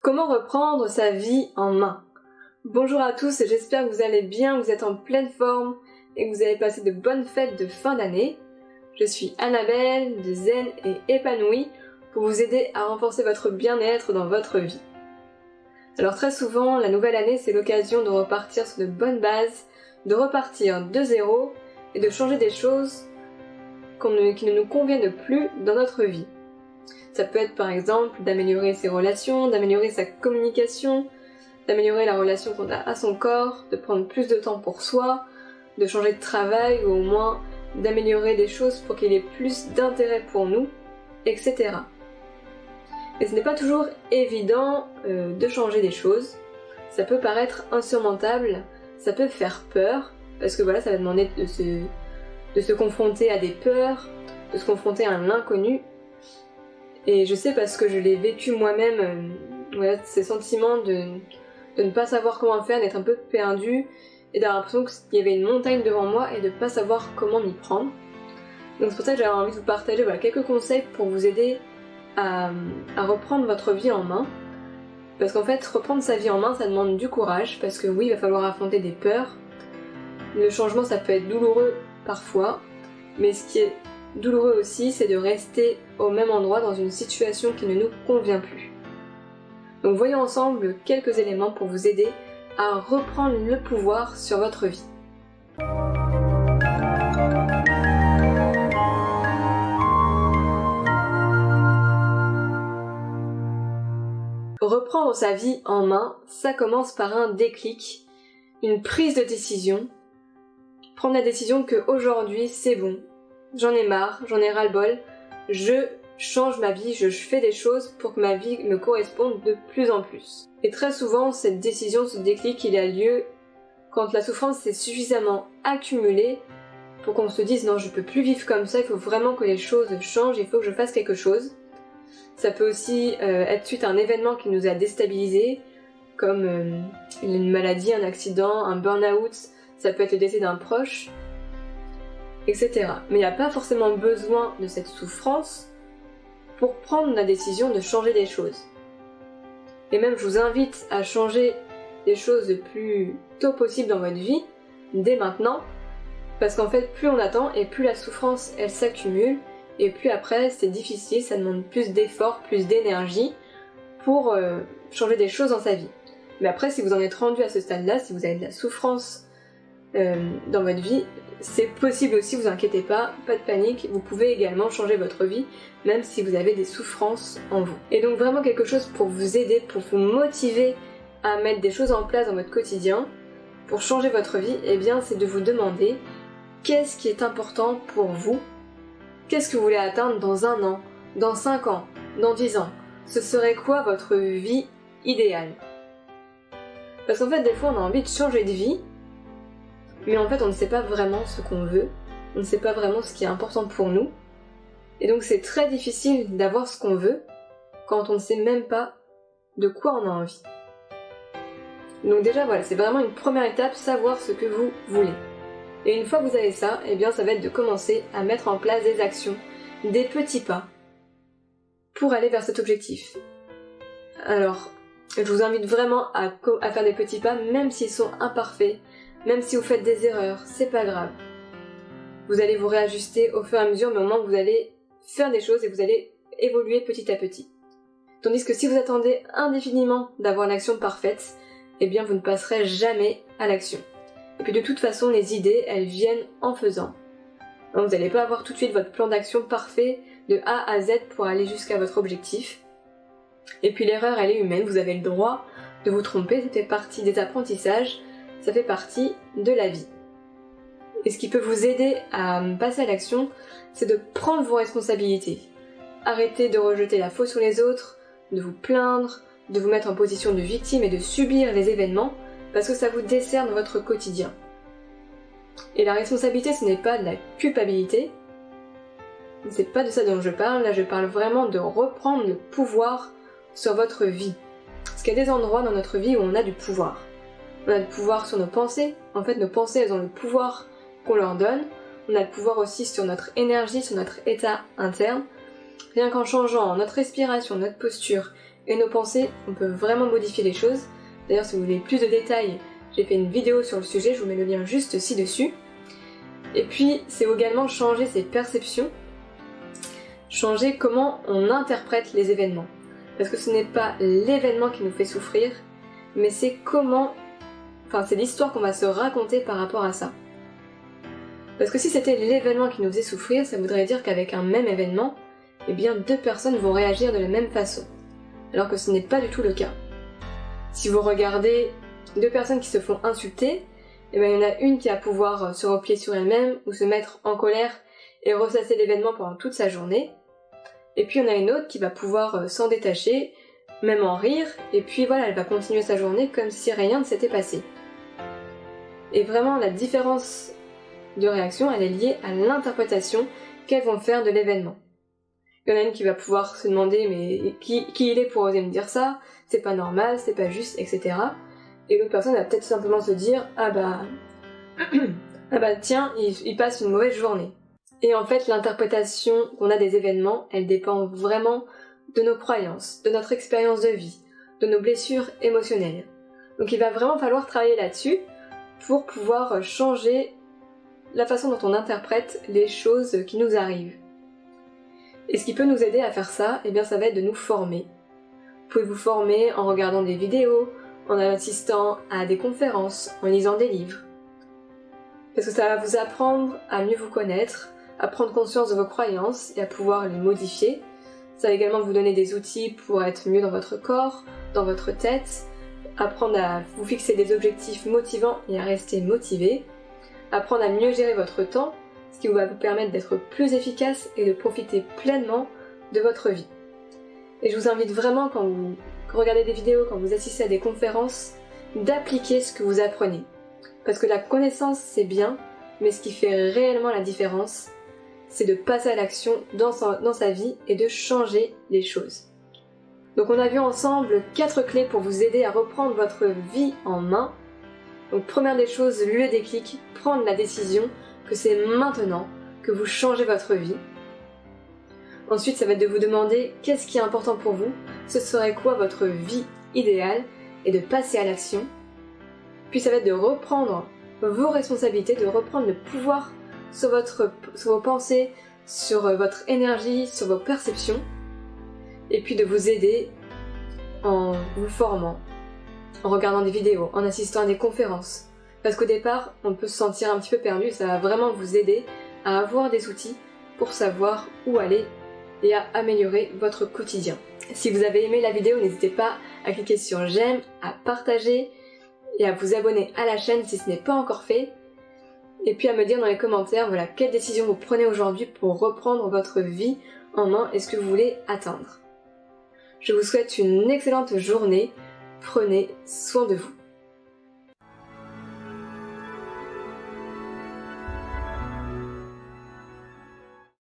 Comment reprendre sa vie en main? Bonjour à tous, j'espère que vous allez bien, vous êtes en pleine forme et que vous avez passé de bonnes fêtes de fin d'année. Je suis Annabelle de Zen et Épanouie pour vous aider à renforcer votre bien-être dans votre vie. Alors très souvent, la nouvelle année c'est l'occasion de repartir sur de bonnes bases, de repartir de zéro et de changer des choses qui ne nous conviennent plus dans notre vie. Ça peut être par exemple d'améliorer ses relations, d'améliorer sa communication, d'améliorer la relation qu'on a à son corps, de prendre plus de temps pour soi, de changer de travail ou au moins d'améliorer des choses pour qu'il y ait plus d'intérêt pour nous, etc. Mais ce n'est pas toujours évident de changer des choses. Ça peut paraître insurmontable, ça peut faire peur, parce que voilà, ça va demander de se confronter à des peurs, de se confronter à un inconnu. Et je sais parce que je l'ai vécu moi-même, ces sentiments de ne pas savoir comment faire, d'être un peu perdu et d'avoir l'impression qu'il y avait une montagne devant moi et de ne pas savoir comment m'y prendre. Donc c'est pour ça que j'avais envie de vous partager quelques conseils pour vous aider à reprendre votre vie en main. Parce qu'en fait, reprendre sa vie en main, ça demande du courage, parce que oui, il va falloir affronter des peurs. Le changement, ça peut être douloureux parfois, mais ce qui est douloureux aussi, c'est de rester au même endroit dans une situation qui ne nous convient plus. Donc voyons ensemble quelques éléments pour vous aider à reprendre le pouvoir sur votre vie. Reprendre sa vie en main, ça commence par un déclic, une prise de décision. Prendre la décision qu'aujourd'hui c'est bon. J'en ai marre, j'en ai ras-le-bol, je change ma vie, je fais des choses pour que ma vie me corresponde de plus en plus. Et très souvent, cette décision, ce déclic, il a lieu quand la souffrance s'est suffisamment accumulée pour qu'on se dise non, je peux plus vivre comme ça, il faut vraiment que les choses changent, il faut que je fasse quelque chose. Ça peut aussi être suite à un événement qui nous a déstabilisés, comme une maladie, un accident, un burn-out, ça peut être le décès d'un proche, etc. Mais il n'y a pas forcément besoin de cette souffrance pour prendre la décision de changer des choses. Et même je vous invite à changer des choses le plus tôt possible dans votre vie, dès maintenant, parce qu'en fait plus on attend et plus la souffrance elle s'accumule, et puis après c'est difficile, ça demande plus d'efforts, plus d'énergie pour changer des choses dans sa vie. Mais après si vous en êtes rendu à ce stade-là, si vous avez de la souffrance dans votre vie, c'est possible aussi, vous inquiétez pas de panique, vous pouvez également changer votre vie, même si vous avez des souffrances en vous. Et donc vraiment quelque chose pour vous aider, pour vous motiver à mettre des choses en place dans votre quotidien, pour changer votre vie, eh bien c'est de vous demander qu'est-ce qui est important pour vous, qu'est-ce que vous voulez atteindre dans 1 an, dans 5 ans, dans 10 ans, ce serait quoi votre vie idéale? Parce qu'en fait des fois on a envie de changer de vie, mais en fait on ne sait pas vraiment ce qu'on veut, on ne sait pas vraiment ce qui est important pour nous, et donc c'est très difficile d'avoir ce qu'on veut quand on ne sait même pas de quoi on a envie. Donc déjà voilà, c'est vraiment une première étape, savoir ce que vous voulez. Et une fois que vous avez ça, eh bien ça va être de commencer à mettre en place des actions, des petits pas, pour aller vers cet objectif. Alors, je vous invite vraiment à faire des petits pas, même s'ils sont imparfaits, même si vous faites des erreurs, c'est pas grave. Vous allez vous réajuster au fur et à mesure, mais au moins vous allez faire des choses et vous allez évoluer petit à petit. Tandis que si vous attendez indéfiniment d'avoir l'action parfaite, eh bien vous ne passerez jamais à l'action. Et puis de toute façon, les idées, elles viennent en faisant. Donc vous n'allez pas avoir tout de suite votre plan d'action parfait de A à Z pour aller jusqu'à votre objectif. Et puis l'erreur, elle est humaine, vous avez le droit de vous tromper, ça fait partie des apprentissages, ça fait partie de la vie. Et ce qui peut vous aider à passer à l'action, c'est de prendre vos responsabilités. Arrêtez de rejeter la faute sur les autres, de vous plaindre, de vous mettre en position de victime et de subir les événements, parce que ça vous dessert dans votre quotidien. Et la responsabilité, ce n'est pas de la culpabilité, c'est pas de ça dont je parle, là je parle vraiment de reprendre le pouvoir sur votre vie. Parce qu'il y a des endroits dans notre vie où on a du pouvoir. On a le pouvoir sur nos pensées, en fait nos pensées elles ont le pouvoir qu'on leur donne, on a le pouvoir aussi sur notre énergie, sur notre état interne. Rien qu'en changeant notre respiration, notre posture et nos pensées, on peut vraiment modifier les choses. D'ailleurs, si vous voulez plus de détails, j'ai fait une vidéo sur le sujet, je vous mets le lien juste ci-dessus. Et puis, c'est également changer ses perceptions, changer comment on interprète les événements. Parce que ce n'est pas l'événement qui nous fait souffrir, mais c'est c'est l'histoire qu'on va se raconter par rapport à ça. Parce que si c'était l'événement qui nous faisait souffrir, ça voudrait dire qu'avec un même événement, eh bien 2 personnes vont réagir de la même façon. Alors que ce n'est pas du tout le cas. Si vous regardez 2 personnes qui se font insulter, eh bien il y en a une qui va pouvoir se replier sur elle-même ou se mettre en colère et ressasser l'événement pendant toute sa journée. Et puis il y en a une autre qui va pouvoir s'en détacher, même en rire, et puis voilà, elle va continuer sa journée comme si rien ne s'était passé. Et vraiment la différence de réaction, elle est liée à l'interprétation qu'elles vont faire de l'événement. Il y en a une qui va pouvoir se demander mais qui il est pour oser me dire ça, c'est pas normal, c'est pas juste, etc. Et l'autre personne va peut-être simplement se dire ah bah tiens, il passe une mauvaise journée. Et en fait, l'interprétation qu'on a des événements, elle dépend vraiment de nos croyances, de notre expérience de vie, de nos blessures émotionnelles. Donc il va vraiment falloir travailler là-dessus pour pouvoir changer la façon dont on interprète les choses qui nous arrivent. Et ce qui peut nous aider à faire ça, eh bien ça va être de nous former. Vous pouvez vous former en regardant des vidéos, en assistant à des conférences, en lisant des livres. Parce que ça va vous apprendre à mieux vous connaître, à prendre conscience de vos croyances et à pouvoir les modifier. Ça va également vous donner des outils pour être mieux dans votre corps, dans votre tête, apprendre à vous fixer des objectifs motivants et à rester motivé, apprendre à mieux gérer votre temps, ce qui va vous permettre d'être plus efficace et de profiter pleinement de votre vie. Et je vous invite vraiment, quand vous regardez des vidéos, quand vous assistez à des conférences, d'appliquer ce que vous apprenez. Parce que la connaissance, c'est bien, mais ce qui fait réellement la différence, c'est de passer à l'action dans sa vie et de changer les choses. Donc on a vu ensemble 4 clés pour vous aider à reprendre votre vie en main. Donc première des choses, le déclic, prendre la décision que c'est maintenant que vous changez votre vie. Ensuite, ça va être de vous demander qu'est-ce qui est important pour vous, ce serait quoi votre vie idéale et de passer à l'action. Puis ça va être de reprendre vos responsabilités, de reprendre le pouvoir sur vos pensées, sur votre énergie, sur vos perceptions. Et puis de vous aider en vous formant, en regardant des vidéos, en assistant à des conférences. Parce qu'au départ, on peut se sentir un petit peu perdu, ça va vraiment vous aider à avoir des outils pour savoir où aller et à améliorer votre quotidien. Si vous avez aimé la vidéo, n'hésitez pas à cliquer sur j'aime, à partager et à vous abonner à la chaîne si ce n'est pas encore fait. Et puis à me dire dans les commentaires, voilà, quelle décision vous prenez aujourd'hui pour reprendre votre vie en main et ce que vous voulez atteindre. Je vous souhaite une excellente journée, prenez soin de vous.